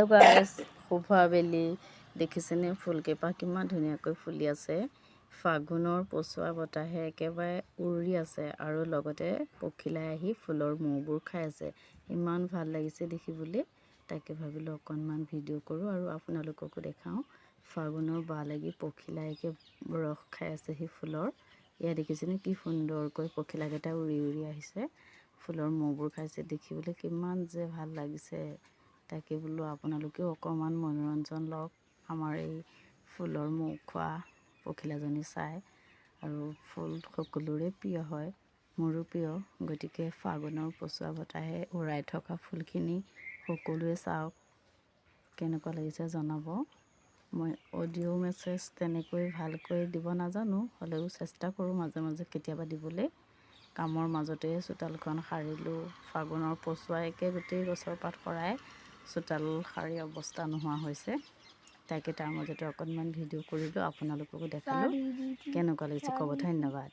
Hello' গাইছ, শুভ আবেলি। দেখিছেনে ফুলকেইপাহ কিমান ধুনীয়াকৈ ফুলি আছে। ফাগুনৰ পচোৱা বতাহে একেবাৰে উৰি আছে আৰু লগতে পখিলাই আহি ফুলৰ মৌবোৰ খাই আছে। ইমান ভাল লাগিছে দেখিবলৈ। তাকে ভাবিলোঁ অকণমান ভিডিঅ' কৰোঁ আৰু আপোনালোককো দেখাওঁ। ফাগুনৰ বাহ লাগি পখিলাইকে ৰস খাই আছে সেই ফুলৰ। এয়া দেখিছেনে কি সুন্দৰকৈ পখিলাকেইটা উৰি উৰি আহিছে, ফুলৰ মৌবোৰ খাইছে। দেখিবলৈ কিমান যে ভাল লাগিছে। তাকে বোলো আপোনালোকেও অকণমান মনোৰঞ্জন লওক আমাৰ এই ফুলৰ মৌ খোৱা পখিলাজনী চাই। আৰু ফুল সকলোৰে প্ৰিয় হয়, মোৰো প্ৰিয়। গতিকে ফাগুনৰ পচোৱা বতাহে উৰাই থকা ফুলখিনি সকলোৱে চাওক, কেনেকুৱা লাগিছে জনাব। মই অডিঅ' মেছেজ তেনেকৈ ভালকৈ দিব নাজানো, হ'লেও চেষ্টা কৰোঁ মাজে মাজে কেতিয়াবা দিবলৈ। কামৰ মাজতে চোতালখন সাৰিলোঁ। ফাগুনৰ পচোৱাইকে গোটেই গছৰ পাত সৰাই চোতাল সাৰি অৱস্থা নোহোৱা হৈছে। তাকে তাৰ মাজতে অকণমান ভিডিঅ' কৰিলোঁ, আপোনালোককো দেখালোঁ। কেনেকুৱা লাগিছে ক'ব। ধন্যবাদ।